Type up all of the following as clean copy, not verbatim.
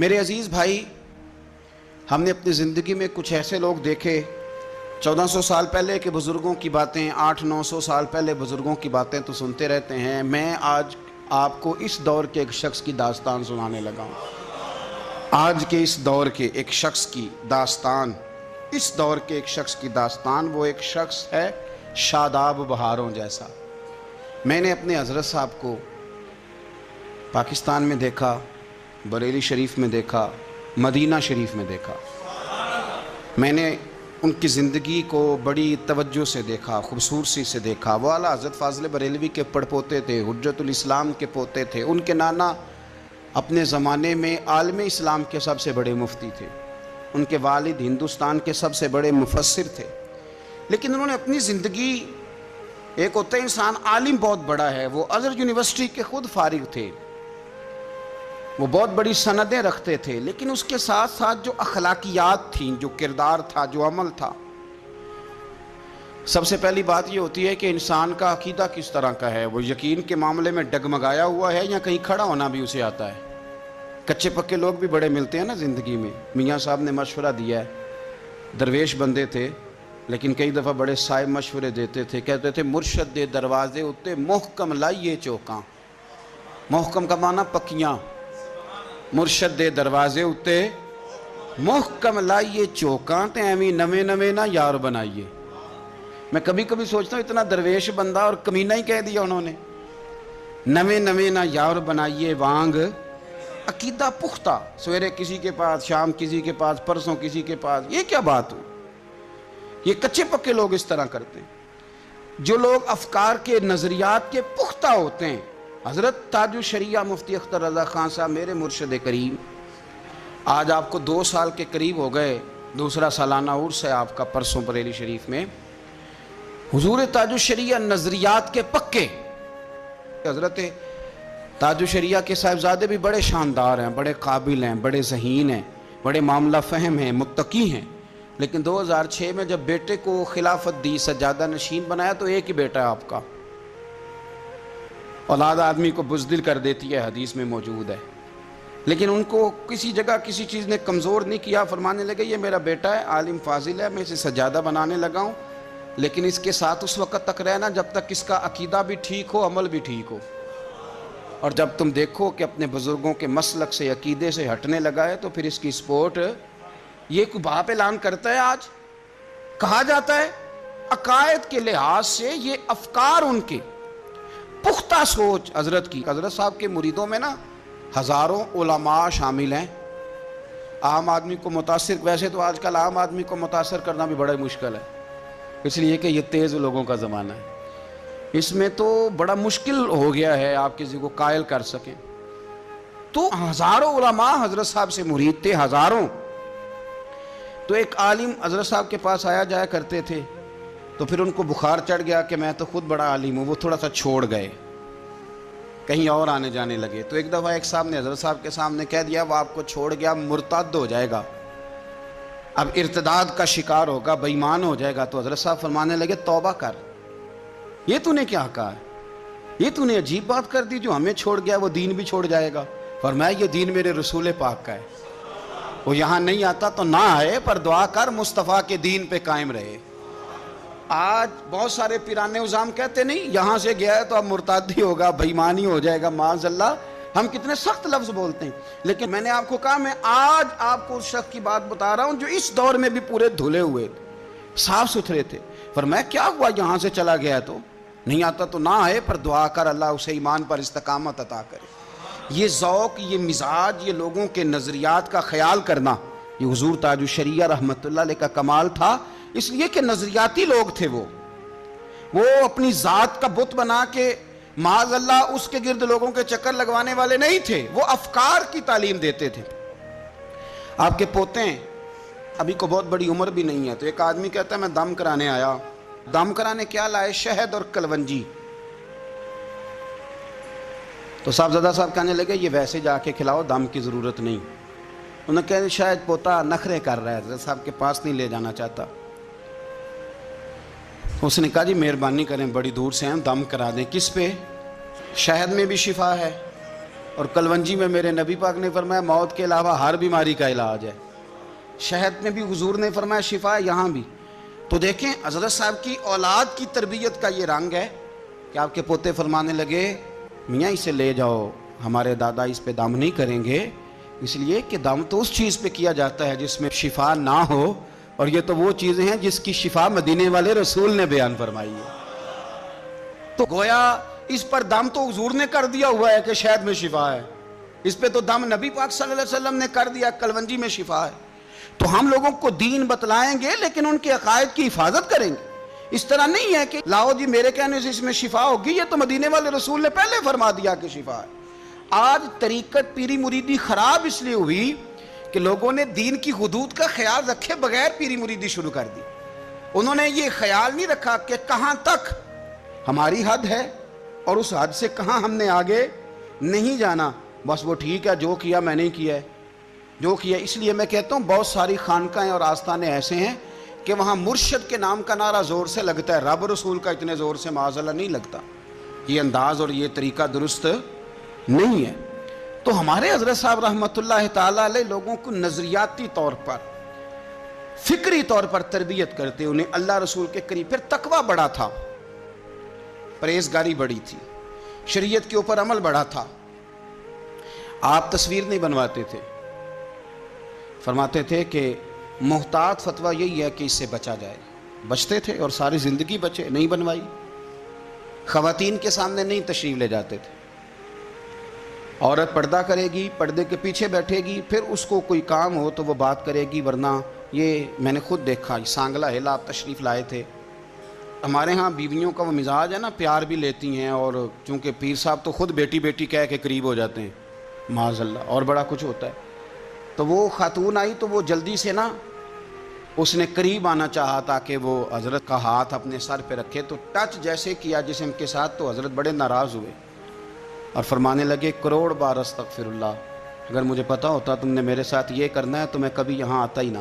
میرے عزیز بھائی، ہم نے اپنی زندگی میں کچھ ایسے لوگ دیکھے 1400 سال پہلے کے بزرگوں کی باتیں، 800-900 سال پہلے بزرگوں کی باتیں تو سنتے رہتے ہیں۔ میں آج آپ کو اس دور کے ایک شخص کی داستان سنانے لگا ہوں۔ آج کے اس دور کے ایک شخص کی داستان، اس دور کے ایک شخص کی داستان، وہ ایک شخص ہے شاداب بہاروں جیسا۔ میں نے اپنے حضرت صاحب کو پاکستان میں دیکھا، بریلی شریف میں دیکھا، مدینہ شریف میں دیکھا۔ میں نے ان کی زندگی کو بڑی توجہ سے دیکھا، خوبصورتی سے دیکھا۔ وہ اعلیٰ حضرت فاضل بریلوی کے پڑپوتے تھے، حجت الاسلام کے پوتے تھے۔ ان کے نانا اپنے زمانے میں عالم اسلام کے سب سے بڑے مفتی تھے، ان کے والد ہندوستان کے سب سے بڑے مفسر تھے۔ لیکن انہوں نے اپنی زندگی، ایک ہوتا ہے انسان عالم بہت بڑا ہے، وہ ازہر یونیورسٹی کے خود فارغ تھے، وہ بہت بڑی سندیں رکھتے تھے، لیکن اس کے ساتھ ساتھ جو اخلاقیات تھیں، جو کردار تھا، جو عمل تھا، سب سے پہلی بات یہ ہوتی ہے کہ انسان کا عقیدہ کس طرح کا ہے۔ وہ یقین کے معاملے میں ڈگمگایا ہوا ہے یا کہیں کھڑا ہونا بھی اسے آتا ہے۔ کچے پکے لوگ بھی بڑے ملتے ہیں نا زندگی میں۔ میاں صاحب نے مشورہ دیا ہے، درویش بندے تھے لیکن کئی دفعہ بڑے صاحب مشورے دیتے تھے، کہتے تھے مرشد دے دروازے اتے محکم لائیے چوکاں۔ محکم کا معنی پکیاں، مرشد دے دروازے اتے محکم لائیے چوکاں تے ایویں نویں نویں نہ یار بنائیے۔ میں کبھی کبھی سوچتا ہوں اتنا درویش بندہ اور کمینہ ہی کہہ دیا انہوں نے۔ نویں نویں نہ یار بنائیے وانگ عقیدہ پختہ، سویرے کسی کے پاس، شام کسی کے پاس، پرسوں کسی کے پاس، یہ کیا بات ہوئی؟ یہ کچے پکے لوگ اس طرح کرتے ہیں۔ جو لوگ افکار کے، نظریات کے پختہ ہوتے ہیں، حضرت تاج الشریعہ مفتی اختر رضا خان صاحب میرے مرشد کریم، آج آپ کو 2 سال کے قریب ہو گئے، دوسرا سالانہ عرس ہے آپ کا پرسوں بریلی شریف میں۔ حضور تاج الشریعہ نظریات کے پکے، حضرت تاج الشریعہ کے صاحبزادے بھی بڑے شاندار ہیں، بڑے قابل ہیں، بڑے ذہین ہیں، بڑے معاملہ فہم ہیں، متقی ہیں، لیکن 2006 میں جب بیٹے کو خلافت دی، سجادہ نشین بنایا، تو ایک ہی بیٹا ہے آپ کا۔ اولاد آدمی کو بزدل کر دیتی ہے، حدیث میں موجود ہے، لیکن ان کو کسی جگہ کسی چیز نے کمزور نہیں کیا۔ فرمانے لگے یہ میرا بیٹا ہے، عالم فاضل ہے، میں اسے سجادہ بنانے لگا ہوں، لیکن اس کے ساتھ اس وقت تک رہنا جب تک اس کا عقیدہ بھی ٹھیک ہو، عمل بھی ٹھیک ہو، اور جب تم دیکھو کہ اپنے بزرگوں کے مسلک سے، عقیدے سے ہٹنے لگا ہے، تو پھر اس کی سپورٹ۔ یہ کوئی باپ اعلان کرتا ہے؟ آج کہا جاتا ہے عقائد کے لحاظ سے یہ افکار ان کے پختہ سوچ حضرت کی۔ حضرت صاحب کے مریدوں میں نا ہزاروں علماء شامل ہیں۔ عام آدمی کو متاثر، ویسے تو آج کل عام آدمی کو متاثر کرنا بھی بڑا مشکل ہے، اس لیے کہ یہ تیز لوگوں کا زمانہ ہے، اس میں تو بڑا مشکل ہو گیا ہے آپ کسی کو قائل کر سکیں۔ تو ہزاروں علماء حضرت صاحب سے مرید تھے، ہزاروں۔ تو ایک عالم حضرت صاحب کے پاس آیا جایا کرتے تھے، تو پھر ان کو بخار چڑھ گیا کہ میں تو خود بڑا عالم ہوں، وہ تھوڑا سا چھوڑ گئے، کہیں اور آنے جانے لگے۔ تو ایک دفعہ ایک صاحب نے حضرت صاحب کے سامنے کہہ دیا وہ آپ کو چھوڑ گیا، مرتد ہو جائے گا، اب ارتداد کا شکار ہوگا، بے ایمان ہو جائے گا۔ تو حضرت صاحب فرمانے لگے توبہ کر، یہ تو نے کیا کہا ہے؟ یہ تو نے عجیب بات کر دی، جو ہمیں چھوڑ گیا وہ دین بھی چھوڑ جائے گا۔ فرمایا یہ دین میرے رسول پاک کا ہے، وہ یہاں نہیں آتا تو نہ آئے، پر دعا کر مصطفیٰ کے دین پہ قائم رہے۔ آج بہت سارے پیرانے عظام کہتے نہیں یہاں سے گیا ہے تو اب مرتد ہی ہوگا، بے ایمانی ہو جائے گا، معاذ اللہ۔ ہم کتنے سخت لفظ بولتے ہیں، لیکن میں نے آپ کو کہا میں آج آپ کو اس شخص کی بات بتا رہا ہوں جو اس دور میں بھی پورے دھلے ہوئے تھے، صاف ستھرے تھے۔ فرمایا کیا ہوا یہاں سے چلا گیا ہے؟ تو نہیں آتا تو نہ آئے، پر دعا کر اللہ اسے ایمان پر استقامت عطا کرے۔ یہ ذوق، یہ مزاج، یہ لوگوں کے نظریات کا خیال کرنا، یہ حضور تاج الشریعہ رحمۃ اللہ علیہ کا کمال تھا، اس لیے کہ نظریاتی لوگ تھے۔ وہ اپنی ذات کا بت بنا کے معاذ اللہ اس کے گرد لوگوں کے چکر لگوانے والے نہیں تھے، وہ افکار کی تعلیم دیتے تھے۔ آپ کے پوتے ہیں، ابھی کو بہت بڑی عمر بھی نہیں ہے، تو ایک آدمی کہتا ہے میں دم کرانے آیا۔ دم کرانے کیا لائے؟ شہد اور کلونجی۔ تو صاحبزادہ صاحب کہنے لگے یہ ویسے جا کے کھلاؤ، دم کی ضرورت نہیں۔ انہوں نے کہا شاید پوتا نخرے کر رہا ہے، حضرت صاحب کے پاس نہیں لے جانا چاہتا۔ اس نے کہا جی مہربانی کریں، بڑی دور سے ہیں، دم کرا دیں۔ کس پہ؟ شہد میں بھی شفا ہے، اور کلونجی میں میرے نبی پاک نے فرمایا موت کے علاوہ ہر بیماری کا علاج ہے، شہد میں بھی حضور نے فرمایا شفا ہے، یہاں بھی۔ تو دیکھیں حضرت صاحب کی اولاد کی تربیت کا یہ رنگ ہے کہ آپ کے پوتے فرمانے لگے میاں اسے لے جاؤ، ہمارے دادا اس پہ دم نہیں کریں گے، اس لیے کہ دم تو اس چیز پہ کیا جاتا ہے جس میں شفا نہ ہو، اور یہ تو وہ چیزیں ہیں جس کی شفا مدینے والے رسول نے بیان فرمائی ہے۔ تو گویا اس پر دم تو حضور نے کر دیا ہوا ہے کہ شہد میں شفا ہے، اس پہ تو دم نبی پاک صلی اللہ علیہ وسلم نے کر دیا کلونجی میں شفا ہے۔ تو ہم لوگوں کو دین بتلائیں گے لیکن ان کے عقائد کی حفاظت کریں گے۔ اس طرح نہیں ہے کہ لاؤ جی میرے کہنے سے اس میں شفا ہوگی، یہ تو مدینے والے رسول نے پہلے فرما دیا کہ شفا ہے۔ آج طریقت پیری مریدی خراب اس لیے ہوئی کہ لوگوں نے دین کی حدود کا خیال رکھے بغیر پیری مریدی شروع کر دی۔ انہوں نے یہ خیال نہیں رکھا کہ کہاں تک ہماری حد ہے اور اس حد سے کہاں ہم نے آگے نہیں جانا، بس وہ ٹھیک ہے جو کیا میں نے کیا ہے جو کیا۔ اس لیے میں کہتا ہوں بہت ساری خانقاہیں اور آستانے ایسے ہیں کہ وہاں مرشد کے نام کا نعرہ زور سے لگتا ہے، رب رسول کا اتنے زور سے معاذ اللہ نہیں لگتا۔ یہ انداز اور یہ طریقہ درست نہیں ہے۔ تو ہمارے حضرت صاحب رحمۃ اللہ تعالیٰ علیہ لوگوں کو نظریاتی طور پر فکری طور پر تربیت کرتے، انہیں اللہ رسول کے قریب، پھر تقویٰ بڑا تھا، پرہیزگاری بڑی تھی، شریعت کے اوپر عمل بڑا تھا۔ آپ تصویر نہیں بنواتے تھے، فرماتے تھے کہ محتاط فتویٰ یہی ہے کہ اس سے بچا جائے، بچتے تھے اور ساری زندگی بچے، نہیں بنوائی۔ خواتین کے سامنے نہیں تشریف لے جاتے تھے، عورت پردہ کرے گی، پردے کے پیچھے بیٹھے گی، پھر اس کو کوئی کام ہو تو وہ بات کرے گی، ورنہ یہ میں نے خود دیکھا، سانگلہ ہلا آپ تشریف لائے تھے۔ ہمارے ہاں بیویوں کا وہ مزاج ہے نا، پیار بھی لیتی ہیں، اور چونکہ پیر صاحب تو خود بیٹی بیٹی کہہ کے قریب ہو جاتے ہیں معاذ اللہ، اور بڑا کچھ ہوتا ہے۔ تو وہ خاتون آئی تو وہ جلدی سے نا اس نے قریب آنا چاہا تاکہ وہ حضرت کا ہاتھ اپنے سر پہ رکھے، تو ٹچ جیسے کیا جسم کے ساتھ تو حضرت بڑے ناراض ہوئے اور فرمانے لگے کروڑ بار استغفر اللہ، اگر مجھے پتا ہوتا تم نے میرے ساتھ یہ کرنا ہے تو میں کبھی یہاں آتا ہی نہ۔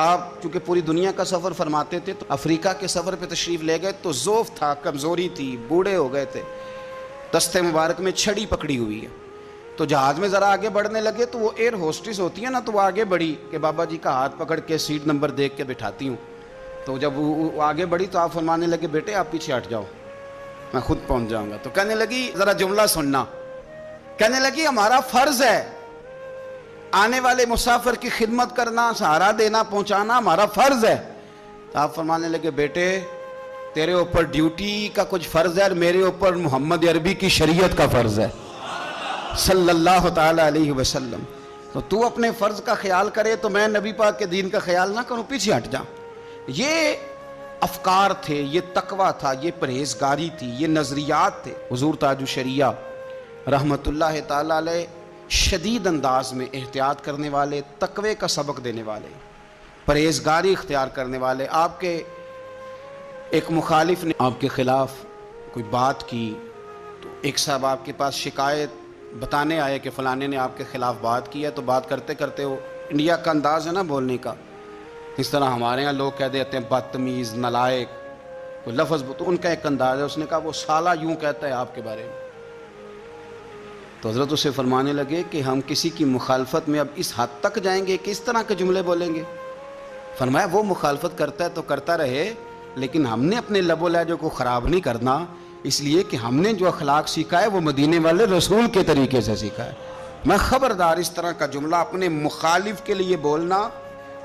آپ چونکہ پوری دنیا کا سفر فرماتے تھے تو افریقہ کے سفر پہ تشریف لے گئے تو ضعف تھا، کمزوری تھی، بوڑھے ہو گئے تھے، دستے مبارک میں چھڑی پکڑی ہوئی ہے۔ تو جہاز میں ذرا آگے بڑھنے لگے تو وہ ایئر ہوسٹس ہوتی ہے نا، تو وہ آگے بڑھی کہ بابا جی کا ہاتھ پکڑ کے سیٹ نمبر دیکھ کے بٹھاتی ہوں۔ تو جب وہ آگے بڑھی تو آپ فرمانے لگے بیٹے آپ پیچھے ہٹ جاؤ، میں خود پہنچ جاؤں گا۔ تو کہنے لگی ذرا جملہ سننا، کہنے لگی ہمارا فرض ہے آنے والے مسافر کی خدمت کرنا، سہارا دینا، پہنچانا ہمارا فرض ہے۔ تو آپ فرمانے لگے بیٹے تیرے اوپر ڈیوٹی کا کچھ فرض ہے اور میرے اوپر محمد عربی کی شریعت کا فرض ہے صلی اللہ تعالی علیہ وسلم۔ تو اپنے فرض کا خیال کرے تو میں نبی پاک کے دین کا خیال نہ کروں، پیچھے ہٹ جاؤں۔ یہ افکار تھے، یہ تقویٰ تھا، یہ پرہیزگاری تھی، یہ نظریات تھے۔ حضور تاج الشریعہ رحمۃ اللہ تعالی علیہ شدید انداز میں احتیاط کرنے والے، تقوی کا سبق دینے والے، پرہیزگاری اختیار کرنے والے۔ آپ کے ایک مخالف نے آپ کے خلاف کوئی بات کی تو ایک صاحب آپ کے پاس شکایت بتانے آئے کہ فلانے نے آپ کے خلاف بات کی ہے، تو بات کرتے کرتے وہ انڈیا کا انداز ہے نا بولنے کا، اس طرح ہمارے ہاں لوگ کہہ دیتے ہیں بدتمیز، نالائق، کوئی لفظ، تو ان کا ایک انداز ہے۔ اس نے کہا وہ سالہ یوں کہتا ہے آپ کے بارے میں۔ تو حضرت اسے فرمانے لگے کہ ہم کسی کی مخالفت میں اب اس حد تک جائیں گے کہ اس طرح کے جملے بولیں گے؟ فرمایا وہ مخالفت کرتا ہے تو کرتا رہے، لیکن ہم نے اپنے لب و لہجے کو خراب نہیں کرنا، اس لیے کہ ہم نے جو اخلاق سیکھا ہے وہ مدینے والے رسول کے طریقے سے سیکھا ہے۔ میں خبردار اس طرح کا جملہ اپنے مخالف کے لیے بولنا،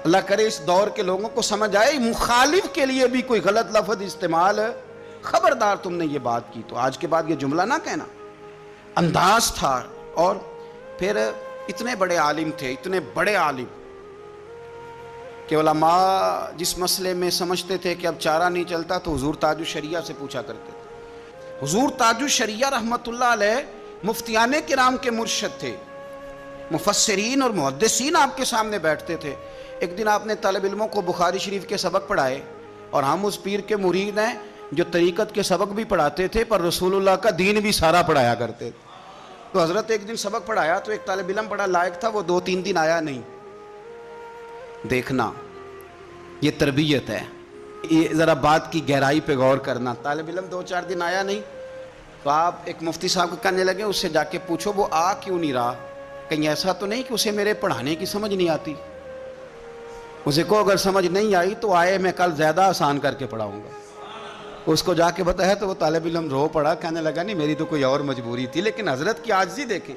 اللہ کرے اس دور کے لوگوں کو سمجھ آئے مخالف کے لیے بھی کوئی غلط لفظ استعمال، خبردار تم نے یہ بات کی تو آج کے بعد یہ جملہ نہ کہنا۔ انداز تھا۔ اور پھر اتنے بڑے عالم تھے، اتنے بڑے عالم کہ علماء جس مسئلے میں سمجھتے تھے کہ اب چارہ نہیں چلتا تو حضور تاج الشریعہ سے پوچھا کرتے تھے۔ حضور تاج الشریعہ رحمۃ اللہ علیہ مفتیان کرام کے مرشد تھے، مفسرین اور محدثین آپ کے سامنے بیٹھتے تھے۔ ایک دن آپ نے طالب علموں کو بخاری شریف کے سبق پڑھائے، اور ہم اس پیر کے مرید ہیں جو طریقت کے سبق بھی پڑھاتے تھے پر رسول اللہ کا دین بھی سارا پڑھایا کرتے تھے۔ تو حضرت ایک دن سبق پڑھایا تو ایک طالب علم بڑا لائق تھا، وہ 2-3 دن آیا نہیں۔ دیکھنا یہ تربیت ہے، یہ ذرا بات کی گہرائی پہ غور کرنا۔ طالب علم 2-4 دن آیا نہیں تو آپ ایک مفتی صاحب کو کہنے لگے اس سے جا کے پوچھو وہ آ کیوں نہیں رہا، کہیں ایسا تو نہیں کہ اسے میرے پڑھانے کی سمجھ نہیں آتی؟ اسے کو اگر سمجھ نہیں آئی تو آئے، میں کل زیادہ آسان کر کے پڑھاؤں گا۔ اس کو جا کے بتایا تو وہ طالب علم رو پڑا، کہنے لگا نہیں میری تو کوئی اور مجبوری تھی، لیکن حضرت کی عاجزی دیکھیں۔